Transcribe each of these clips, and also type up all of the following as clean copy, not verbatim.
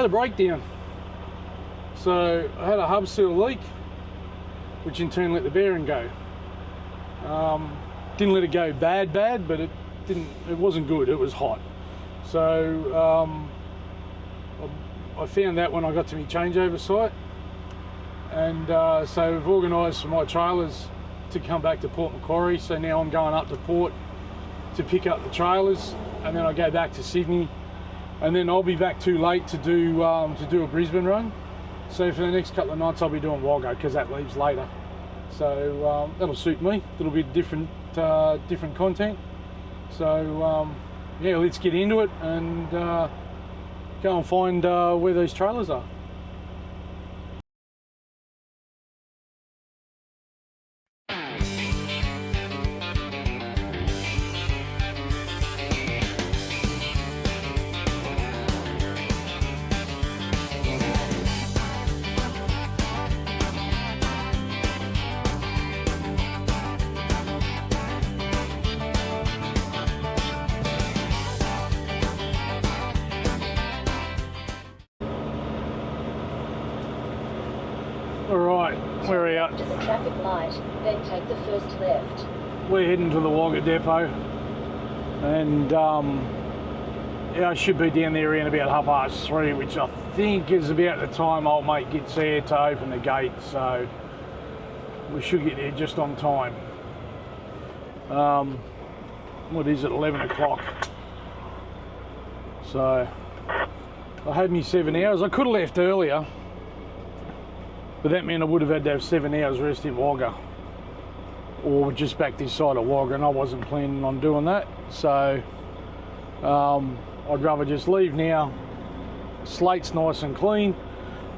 a breakdown. So I had a hub seal leak, which in turn let the bearing go. Didn't let it go bad, but it wasn't good, it was hot. So I found that when I got to my changeover site, and so we've organised for my trailers to come back to Port Macquarie. So now I'm going up to Port to pick up the trailers, and then I go back to Sydney, and then I'll be back too late to do a Brisbane run. So for the next couple of nights I'll be doing Wagga, because that leaves later. So that'll suit me. A little bit different content. So yeah, let's get into it and go and find where these trailers are. Alright, we're out. To the traffic light, then take the first left. We're heading to the Wagga depot, and yeah, I should be down there around about 3:30, which I think is about the time old mate gets there to open the gate, so we should get there just on time. What is it, 11 o'clock? So I had me 7 hours. I could have left earlier, but that meant I would have had to have 7 hours rest in Wagga, or just back this side of Wagga, and I wasn't planning on doing that. So I'd rather just leave now. Slate's nice and clean,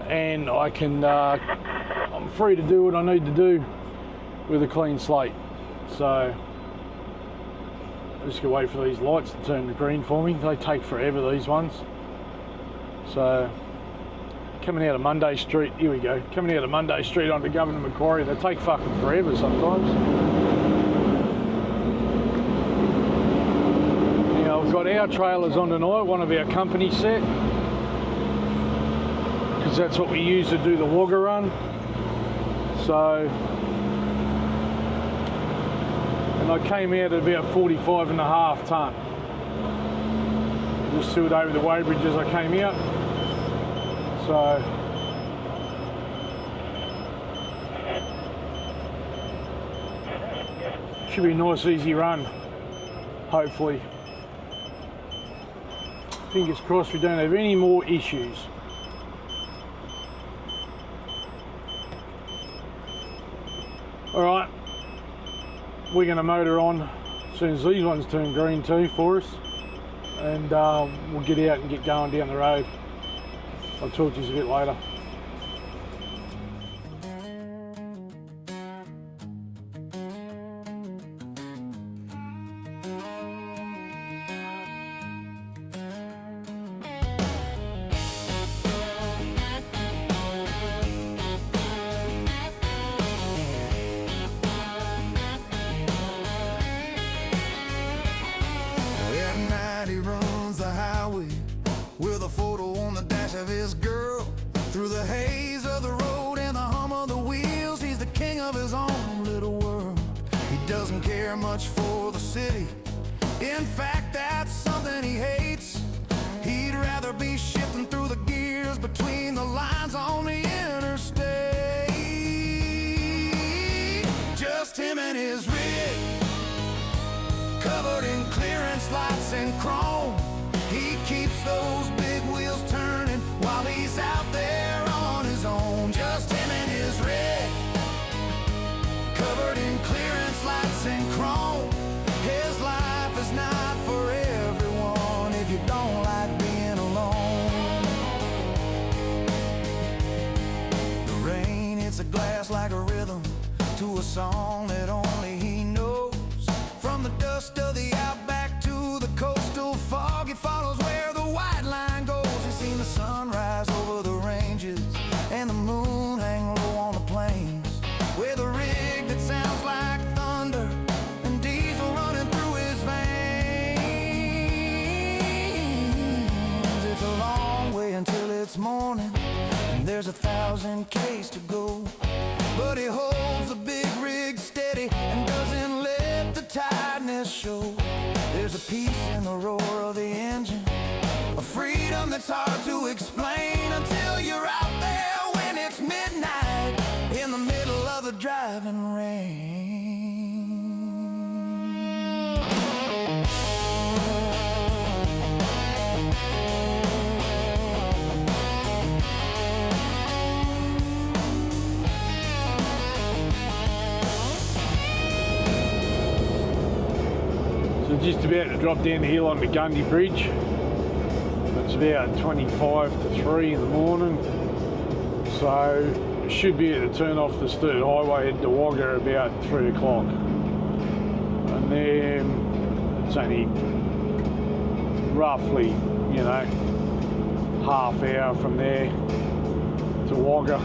and I can I'm free to do what I need to do with a clean slate. So I'm just gonna wait for these lights to turn to green for me. They take forever, these ones. So coming out of Monday Street, here we go, coming out of Monday Street onto Governor Macquarie, they take fucking forever sometimes. Now I've got our trailers on tonight, one of our company set, because that's what we use to do the Wagga run. So, and I came out at about 45.5 tonne. Just threw it over the weighbridge as I came out. So should be a nice easy run, hopefully. Fingers crossed we don't have any more issues. Alright, we're going to motor on as soon as these ones turn green too for us, and we'll get out and get going down the road. I'll talk to you a bit later. At night he runs the highway with a photo on the dash of his girl. Through the haze of the road and the hum of the wheels, he's the king of his own little world. He doesn't care much for the city. In fact, that's something he hates. He'd rather be shifting through the gears between the lines on the interstate. Just him and his rig, covered in clearance lights and chrome. He keeps those big wheels turning while he's out there on his own. Just him and his rig, covered in clearance lights and chrome. His life is not for everyone if you don't like being alone. The rain hits a glass like a rhythm to a song that only he knows. From the dust of the outback to the coastal fog, he follows where the white line goes. He's seen the sun rise over the ranges and the moon hang low on the plains, with a rig that sounds like thunder and diesel running through his veins. It's a long way until it's it's morning, and there's 1,000 Ks to go. But he holds the big rig steady and doesn't let the tiredness show. There's a peace in the roar of the engine, a freedom that's hard to explain until you're out there when it's midnight in the middle of the driving rain. So just about to drop down the hill on the Gundy Bridge. It's about 25 to 3 in the morning. So should be able to turn off the Sturt Highway head to Wagga about 3 o'clock. And then it's only roughly, you know, half hour from there to Wagga,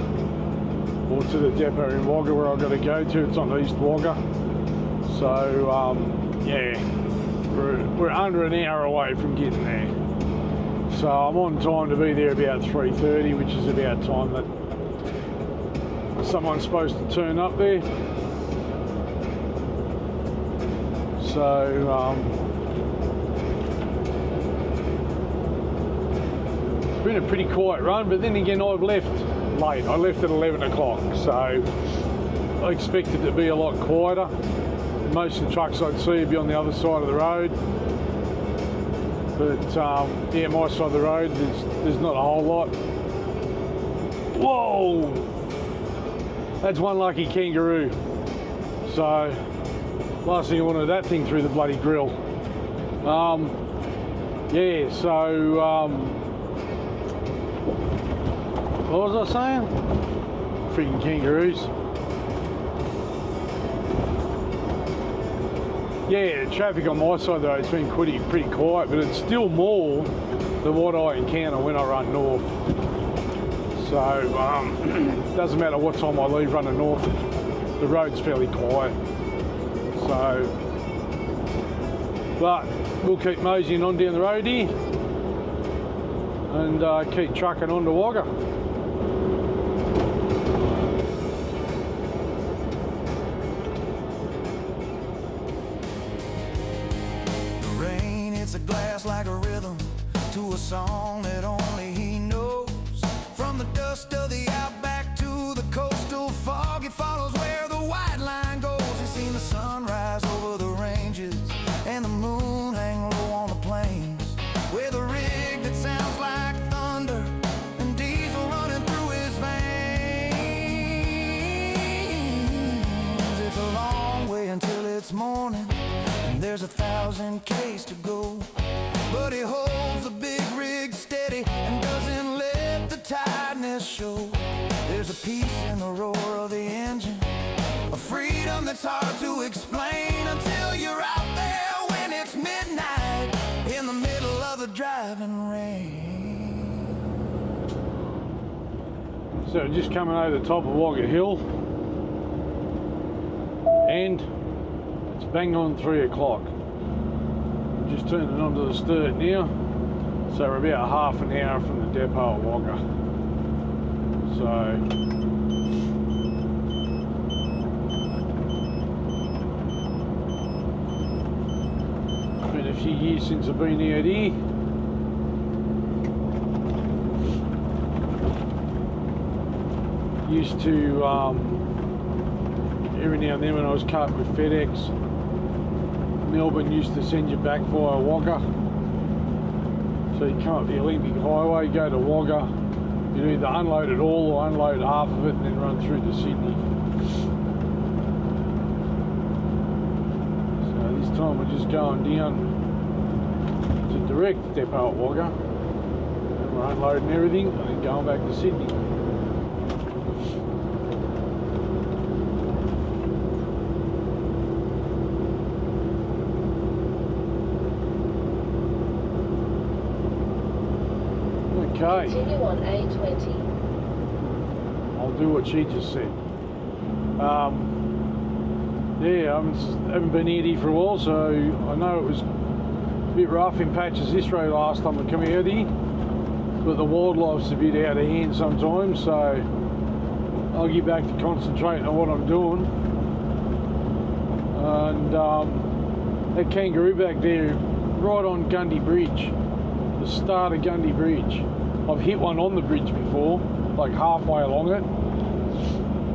or to the depot in Wagga where I've got to go to. It's on East Wagga. So yeah, we're under an hour away from getting there. So I'm on time to be there about 3:30, which is about time that someone's supposed to turn up there. So it's been a pretty quiet run, but then again I've left late. I left at 11 o'clock, so I expected it to be a lot quieter. Most of the trucks I'd see would be on the other side of the road. But yeah, my side of the road, there's not a whole lot. Whoa! That's one lucky kangaroo. So, last thing I wanted, that thing through the bloody grill. Yeah, so, what was I saying? Freaking kangaroos. Yeah, traffic on my side of the road has been pretty quiet, but it's still more than what I encounter when I run north. So it doesn't matter what time I leave running north, the road's fairly quiet. So, but we'll keep moseying on down the road here and keep trucking on to Wagga. A glass like a rhythm to a song that only he knows. From the dust of the outback to the coastal fog, he follows where the white line goes. He's seen the sun rise over the ranges and the moon hang low on the plains, with a rig that sounds like thunder and diesel running through his veins. It's a long way until it's morning, and there's 1,000 Ks to go. But he holds the big rig steady and doesn't let the tiredness show. There's a peace in the roar of the engine, a freedom that's hard to explain until you're out there when it's midnight in the middle of the driving rain. So just coming over the top of Wagga Hill, and it's bang on 3 o'clock. Just turning onto the Sturt now, so we're about half an hour from the depot at Wagga. So it's been a few years since I've been out here. Used to every now and then when I was carting with FedEx, Melbourne used to send you back via Wagga. So you come up the Olympic Highway, go to Wagga, you either unload it all or unload half of it and then run through to Sydney. So this time we're just going down to direct depot at Wagga, and we're unloading everything and then going back to Sydney. Okay. Continue on A20. I'll do what she just said. Yeah, I haven't been here for a while, so I know it was a bit rough in patches this road last time I come out here. but the wildlife's a bit out of hand sometimes, so I'll get back to concentrating on what I'm doing. And that kangaroo back there, right on Gundy Bridge, the start of Gundy Bridge. I've hit one on the bridge before, like halfway along it,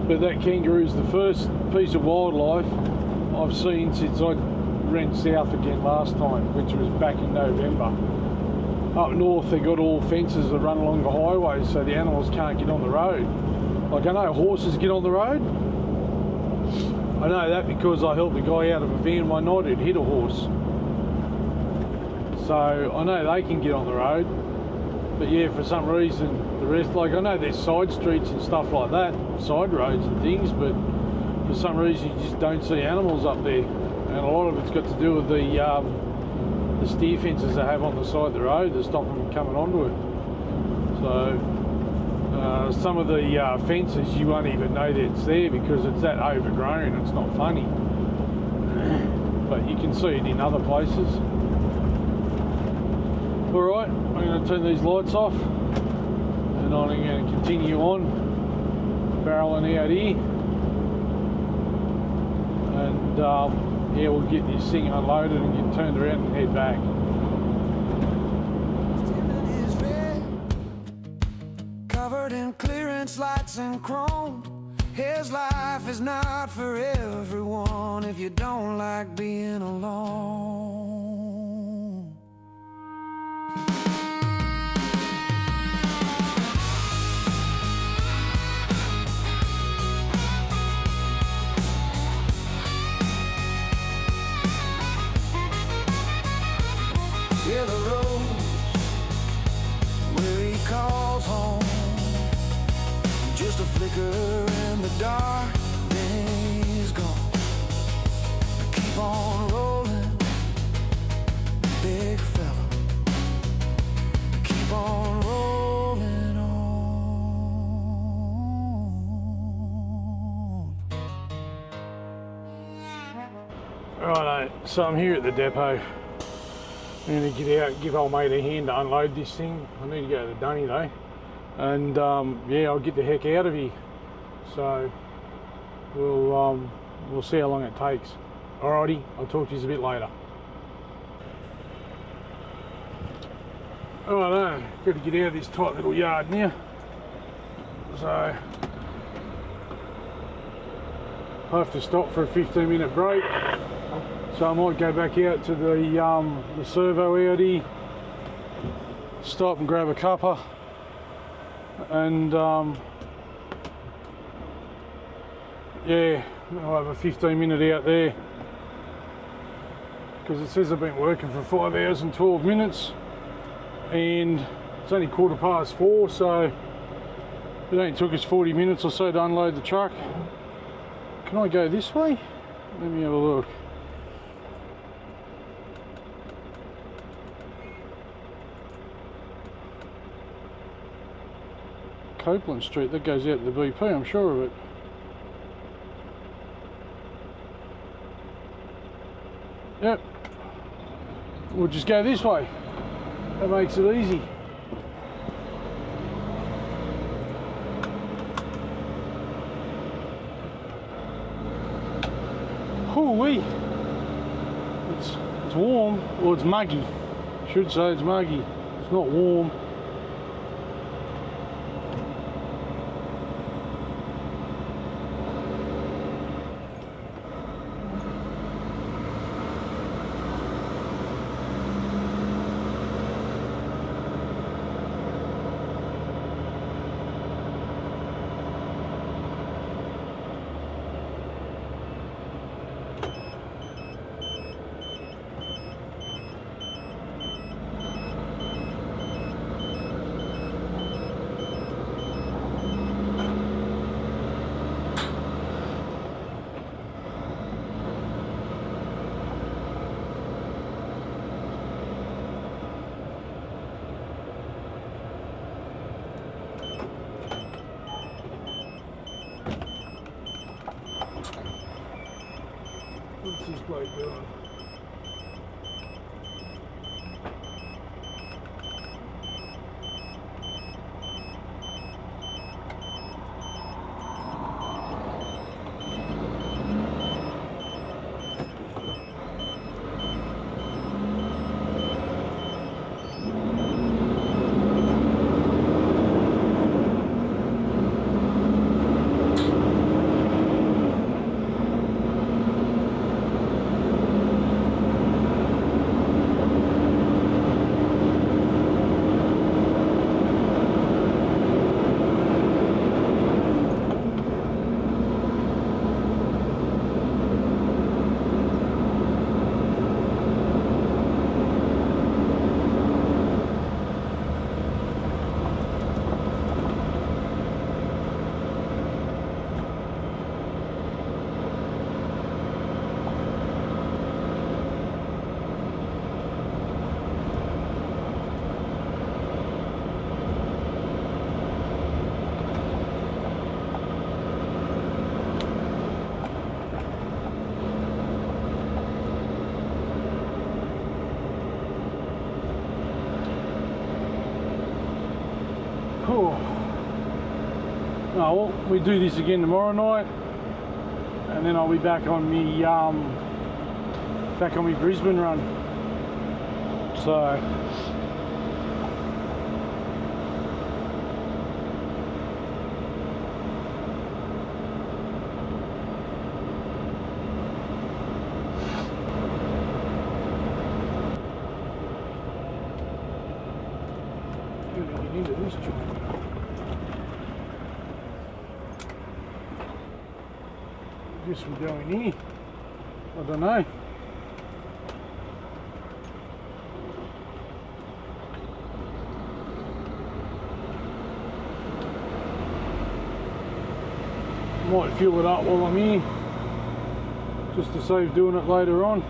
but that kangaroo's the first piece of wildlife I've seen since I ran south again last time, which was back in November. Up north they got all fences that run along the highways so the animals can't get on the road. Like, I know horses get on the road. I know that because I helped a guy out of a van one night who'd hit a horse. So I know they can get on the road. But yeah, for some reason the rest, like, I know there's side streets and stuff like that, side roads and things, but for some reason you just don't see animals up there. And a lot of it's got to do with the steer fences they have on the side of the road that stop them coming onto it. So some of the fences you won't even know that it's there because it's that overgrown, it's not funny. But you can see it in other places. Alright, I'm going to turn these lights off and I'm going to continue on barreling out here. And yeah, we'll get this thing unloaded and get turned around and head back. Covered in clearance lights and chrome. His life is not for everyone if you don't like being alone. Yeah, the roads where he calls home, just a flicker in the dark, then he's gone. Keep on rolling, big fella. Keep on rolling on. Righto, so I'm here at the depot. I'm going to get out, give old mate a hand to unload this thing. I need to go to the dunny though. And yeah, I'll get the heck out of here. So we'll see how long it takes. Alrighty, I'll talk to you a bit later. Alright, got to get out of this tight little yard now. So I have to stop for a 15-minute break. So I might go back out to the servo out here, stop and grab a cuppa, and yeah, I'll have a 15-minute out there because it says I've been working for 5 hours and 12 minutes and it's only 4:15, so it only took us 40 minutes or so to unload the truck. Can I go this way? Let me have a look. Copeland Street, that goes out to the BP, I'm sure of it. Yep, we'll just go this way, that makes it easy. Hoo-wee, it's warm, or it's muggy, I should say it's muggy, it's not warm. What's this bloke doing? Oh, well, we do this again tomorrow night, and then I'll be back on me Brisbane run. So gonna get into this joint. I guess we're going here. I don't know. Might fuel it up while I'm here, just to save doing it later on.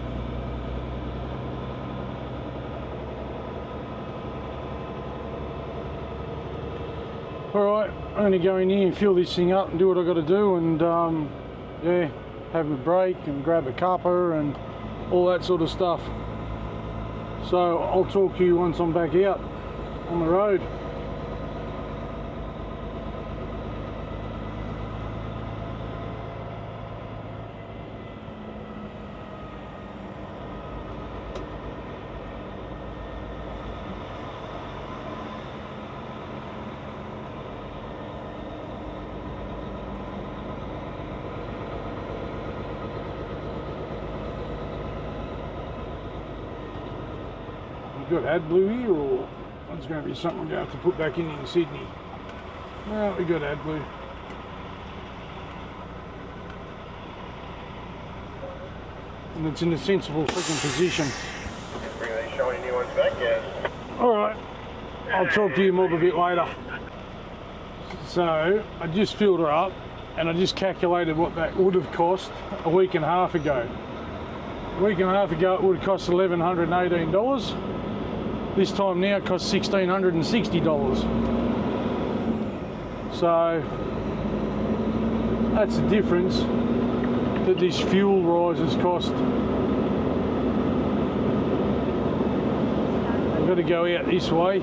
Alright, I'm going to go in here and fuel this thing up and do what I got to do, and yeah, have a break and grab a cuppa and all that sort of stuff. So I'll talk to you once I'm back out on the road. Got AdBlue here, or it's going to be something we're going to have to put back in Sydney. No, we got AdBlue. And it's in a sensible freaking position. Bring these shiny new ones back, yes. Alright, I'll talk to you more a bit later. So, I just filled her up, and I just calculated what that would have cost a week and a half ago. A week and a half ago it would have cost $1,118. This time now it costs $1,660. So that's the difference that this fuel rise has cost. I've got to go out this way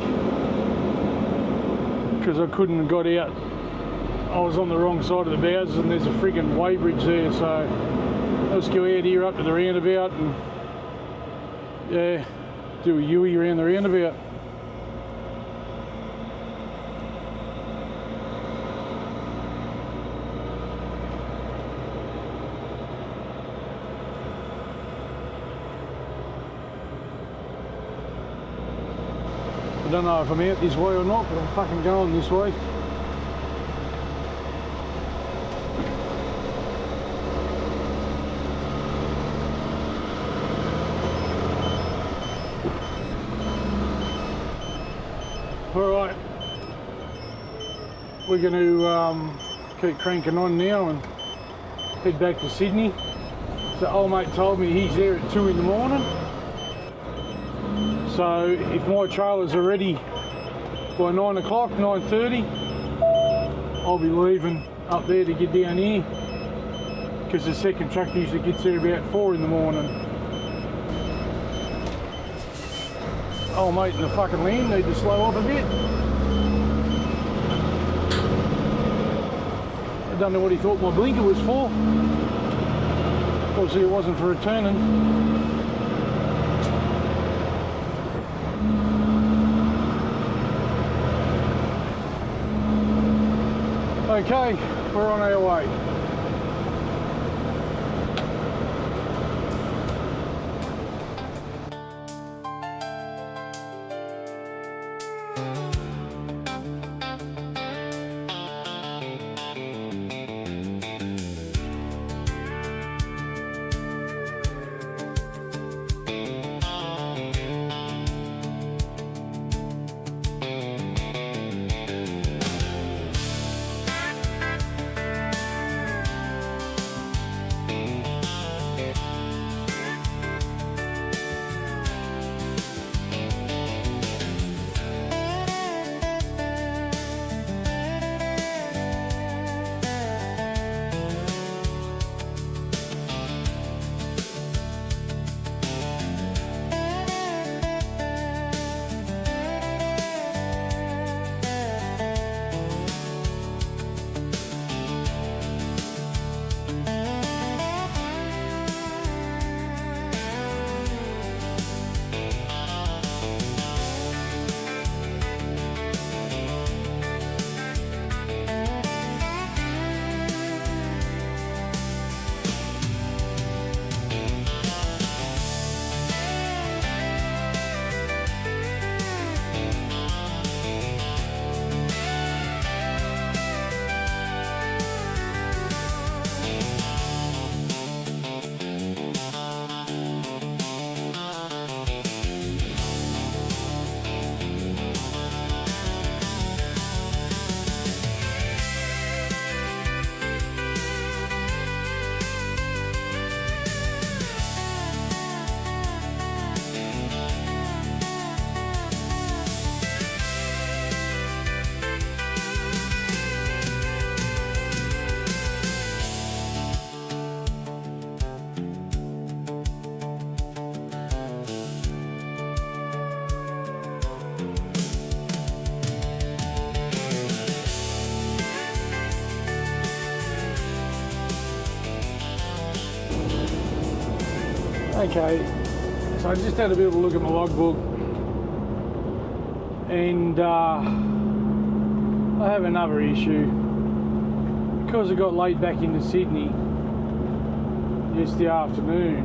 because I couldn't have got out. I was on the wrong side of the bowsers and there's a friggin' weighbridge there, so let's go out here up to the roundabout and yeah, do a U-ey around the roundabout. I don't know if I'm out this way or not, but I'm fucking going this way. Alright, we're going to keep cranking on now and head back to Sydney. So old mate told me he's there at 2 in the morning. So if my trailers are ready by 9 o'clock, 9:30, I'll be leaving up there to get down here because the second truck usually gets there about 4 in the morning. Old mate in the fucking land need to slow up a bit. I don't know what he thought my blinker was for. Obviously it wasn't for returning. Okay, we're on our way. Okay, so I just had a bit of a look at my logbook, and I have another issue. Because I got late back into Sydney yesterday afternoon,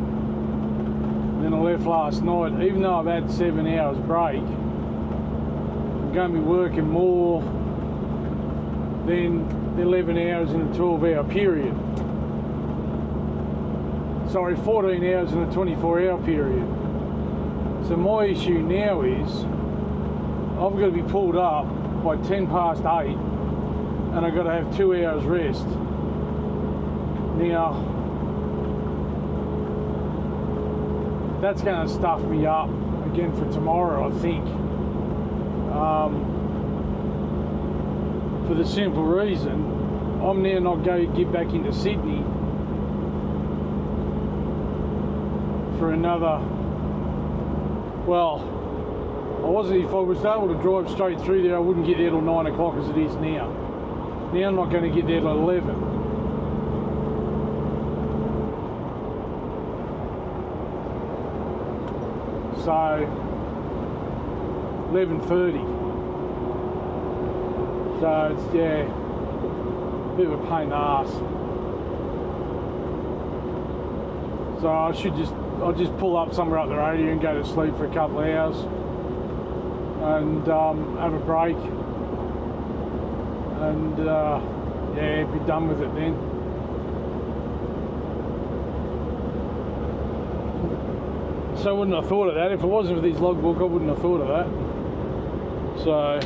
and then I left last night, even though I've had 7 hours break, I'm going to be working more than 11 hours in a 12-hour period. Sorry, 14 hours in a 24-hour period. So my issue now is I've got to be pulled up by 10 past 8 and I've got to have 2 hours rest. Now, that's going to stuff me up again for tomorrow, I think. For the simple reason, I'm now not going to get back into Sydney for another, well, if I was able to drive straight through there, I wouldn't get there till 9 o'clock as it is now. Now I'm not going to get there till 11. So 11:30. So it's, yeah, a bit of a pain in the ass. So I'll just pull up somewhere up the road here and go to sleep for a couple of hours and have a break and yeah, be done with it then. So I wouldn't have thought of that. If it wasn't for this logbook, I wouldn't have thought of that. So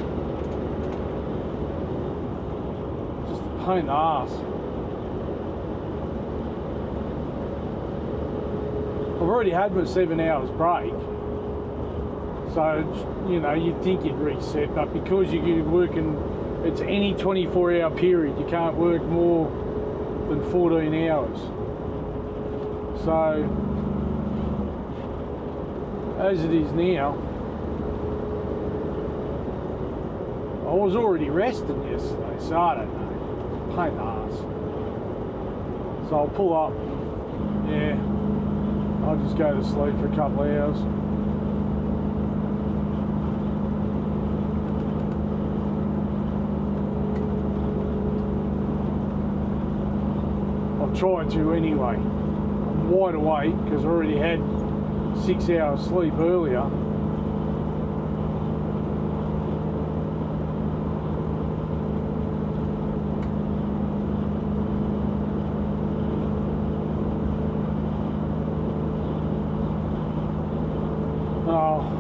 just a pain in the ass. I've already had my 7 hours break, so you know, you'd think you'd reset, but because you're working, it's any 24-hour period, you can't work more than 14 hours. So as it is now, I was already resting yesterday, so I don't know, pain in the ass. So I'll pull up, yeah, I'll just go to sleep for a couple of hours. I'll try to anyway. I'm wide awake because I already had 6 hours sleep earlier.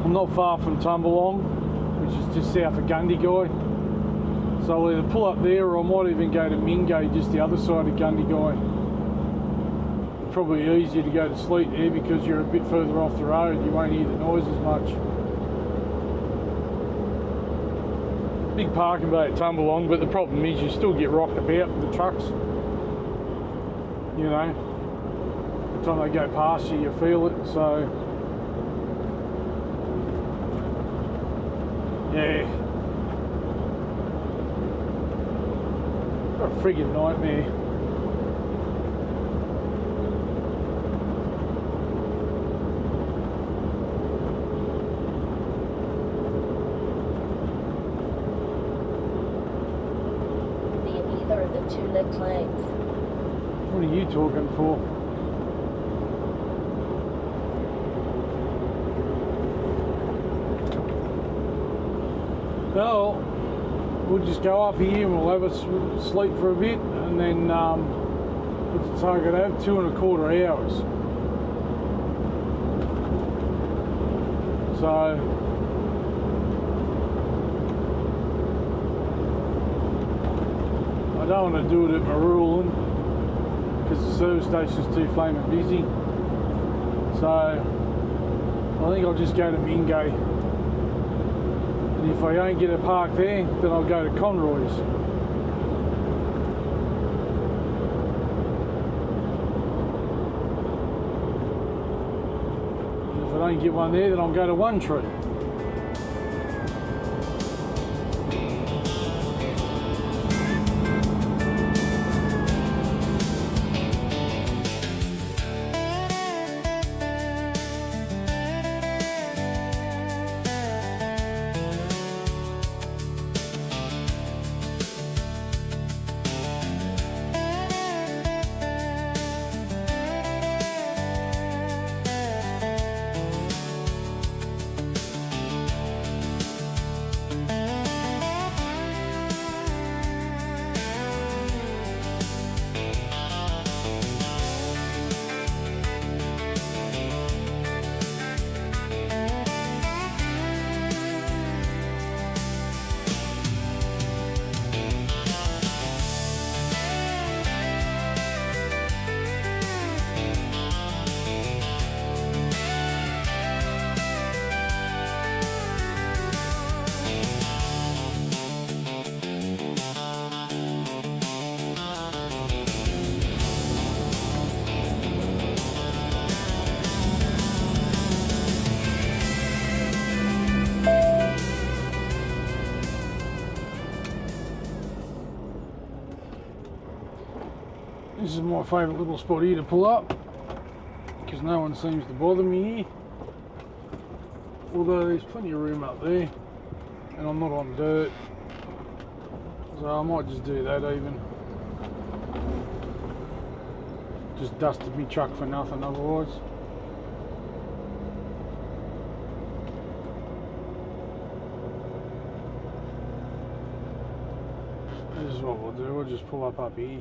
I'm not far from Tumbalong, which is just south of Gundagai. So I'll either pull up there or I might even go to Mingay, just the other side of Gundagai. Probably easier to go to sleep there because you're a bit further off the road, you won't hear the noise as much. Big parking bay at Tumbalong, but the problem is you still get rocked about with the trucks. You know, the time they go past you, you feel it, so yeah. What a friggin' nightmare. Neither of the two leg claims. What are you talking for? Well, we'll just go up here and we'll have a sleep for a bit, and then what's the target have? 2.25 hours. So I don't want to do it at Marulan because the service station's too flaming busy. So I think I'll just go to Mingay. If I don't get a park there, then I'll go to Conroy's. If I don't get one there, then I'll go to One Tree. This is my favourite little spot here to pull up because no one seems to bother me here. Although there's plenty of room up there and I'm not on dirt, so I might just do that even. Just dusted me truck for nothing otherwise. This is what we'll do, we'll just pull up here.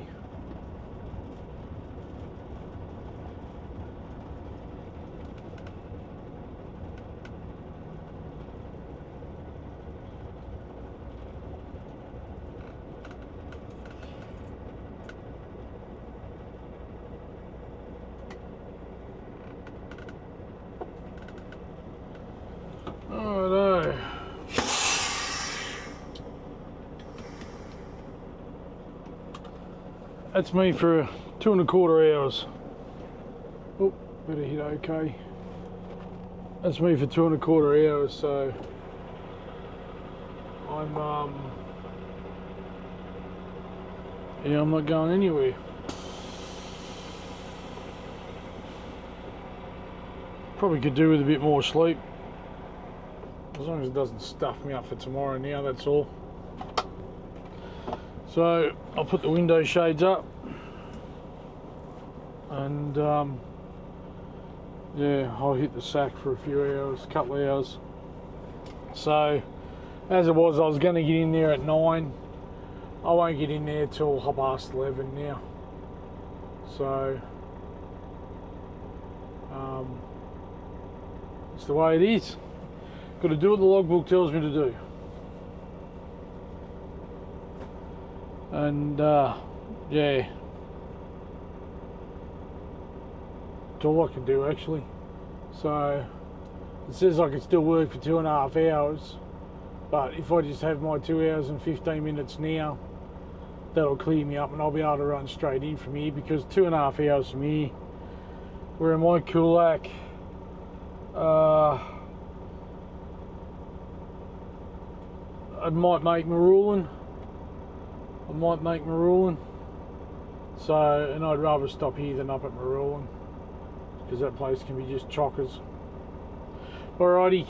Righto. That's me for 2¼ hours. Oh, better hit OK. That's me for 2¼ hours, so I'm not going anywhere. Probably could do with a bit more sleep. As long as it doesn't stuff me up for tomorrow now, that's all. So I'll put the window shades up and yeah, I'll hit the sack for a few hours, couple of hours. So as it was, I was going to get in there at 9. I won't get in there till 11:30 now. So it's the way it is. Got to do what the logbook tells me to do. And yeah, it's all I can do actually. So it says I can still work for 2½ hours, but if I just have my 2 hours and 15 minutes now, that'll clear me up and I'll be able to run straight in from here, because 2½ hours from here, where am I, Kulak, I might make Marulan. So, and I'd rather stop here than up at Marulan, because that place can be just chockers. Alrighty,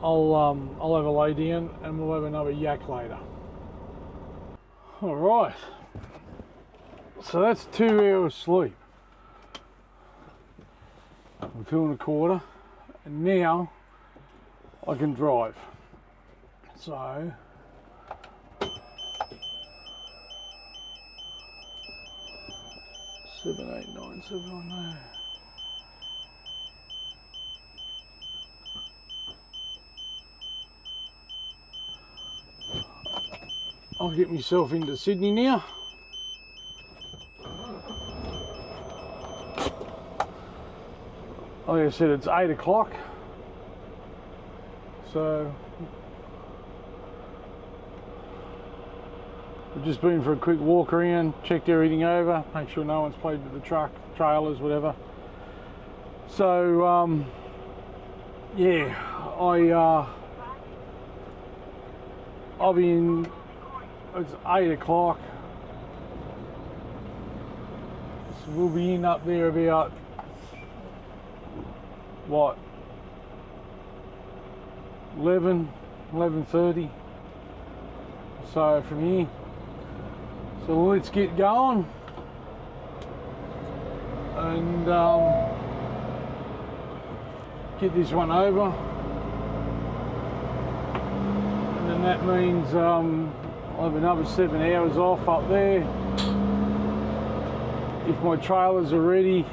I'll have a lay down and we'll have another yak later. Alright, so that's 2 hours sleep. I'm 2¼ and now I can drive. So 78979. I'll get myself into Sydney now. Like I said, it's 8 o'clock. So we've just been for a quick walk around, checked everything over, make sure no one's played with the truck, trailers, whatever. So yeah, I'll be in. It's 8 o'clock. So we'll be in up there about what, 11:30. So from here. So let's get going and get this one over, and then that means I'll have another 7 hours off up there. If my trailers are ready,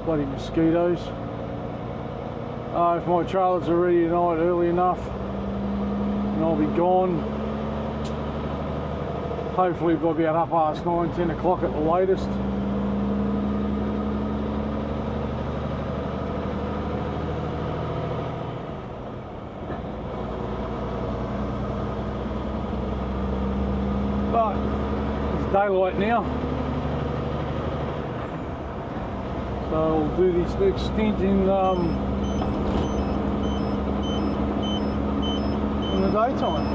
bloody mosquitoes. If my trailers are ready tonight early enough, then I'll be gone. Hopefully by about 9:30, 10 o'clock at the latest. But it's daylight now, so I'll do this next stint in the daytime.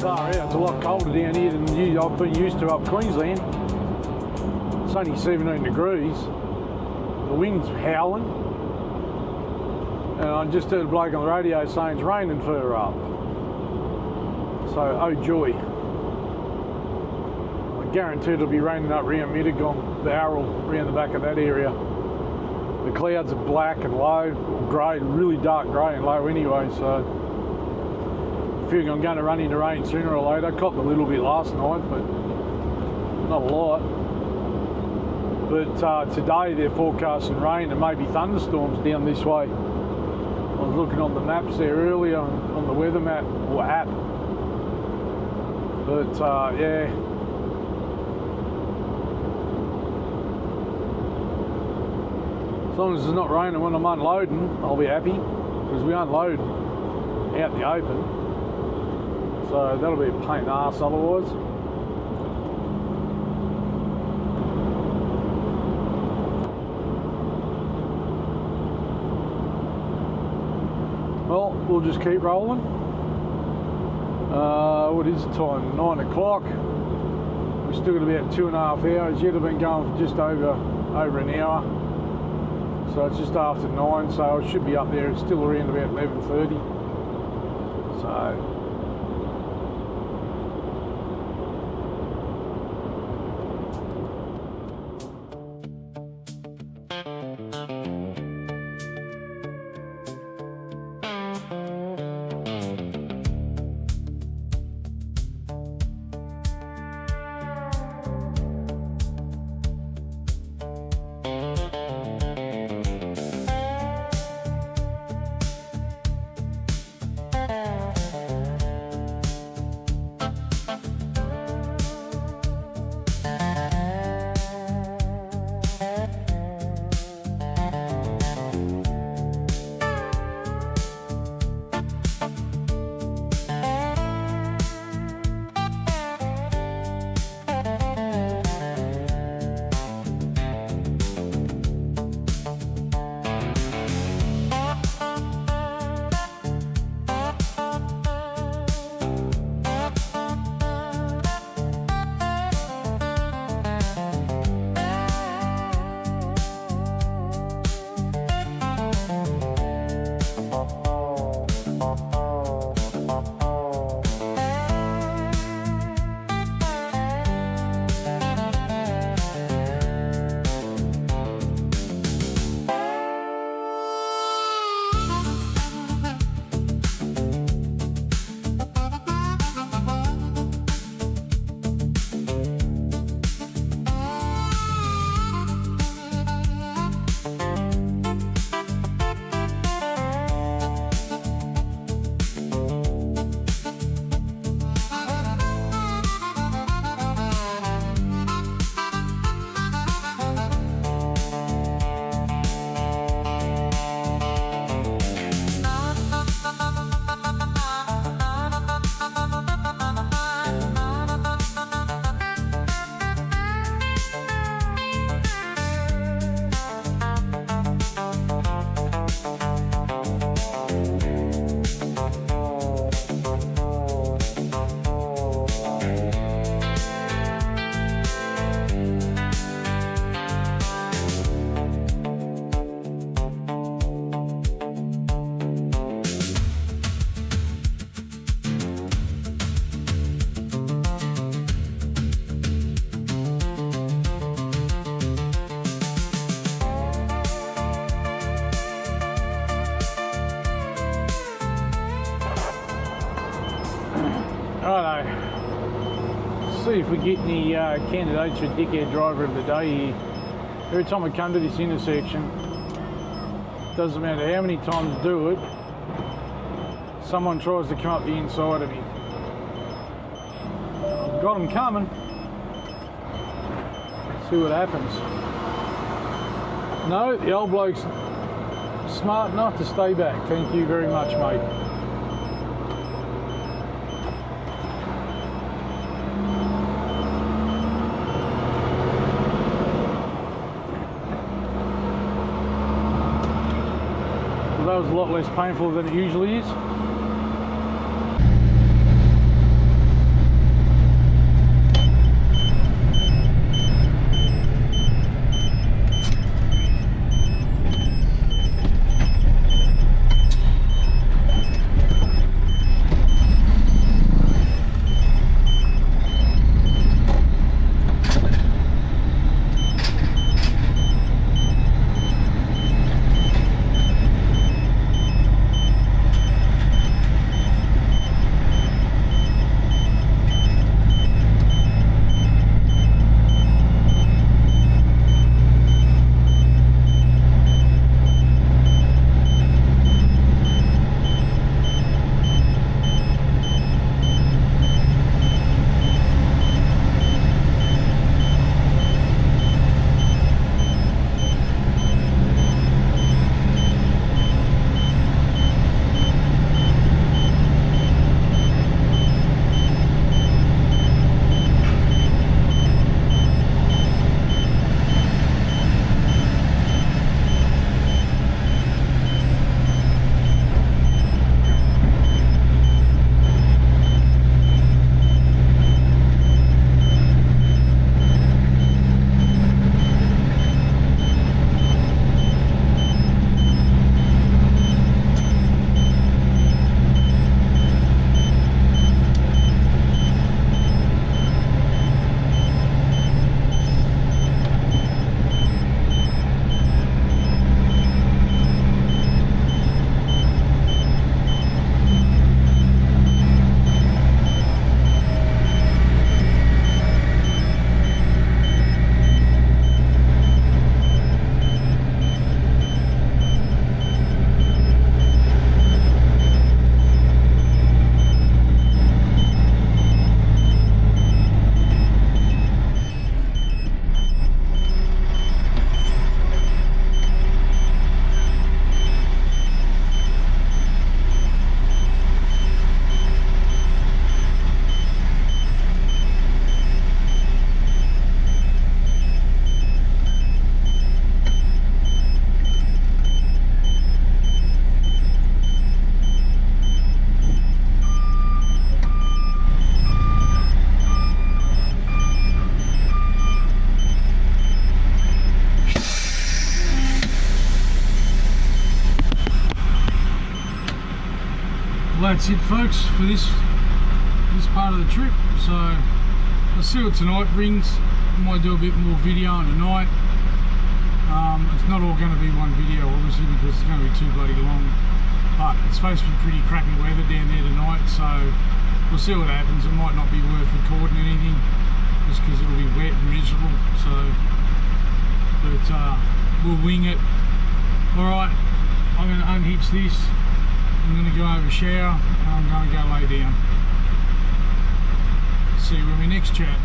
far out. It's a lot colder down here than I've been used to up Queensland. It's only 17 degrees. The wind's howling. And I just heard a bloke on the radio saying it's raining further up. So, oh joy. I guarantee it'll be raining up around Mittagong, Barrel, around the back of that area. The clouds are black and low, grey, really dark grey and low anyway, so I feel I'm going to run into rain sooner or later. Copped a little bit last night, but not a lot. But today they're forecasting rain and maybe thunderstorms down this way. I was looking on the maps there earlier on the weather map or app. But yeah. As long as it's not raining when I'm unloading, I'll be happy, because we unload out in the open. So that'll be a pain in the arse otherwise. Well, we'll just keep rolling. What is the time? 9 o'clock. We've still got about 2.5 hours yet. I've been going for just over an hour. So it's just after 9, so I should be up there. It's still around about 11:30. So righto. See if we get any candidates for dickhead driver of the day here. Every time I come to this intersection, doesn't matter how many times I do it, someone tries to come up the inside of me. I've got them coming. See what happens. No, the old bloke's smart enough to stay back. Thank you very much, mate. Well, that was a lot less painful than it usually is. that's it, folks, for this part of the trip. So I'll see what tonight brings. I might do a bit more video on tonight. It's not all going to be one video, obviously, because it's going to be too bloody long. But it's supposed to be pretty crappy weather down there tonight, so we'll see what happens. It might not be worth recording anything, just because it'll be wet and miserable. So, but we'll wing it. All right, I'm going to unhitch this. I'm going to go over shower and I'm going to go lay down. See you when we next chat.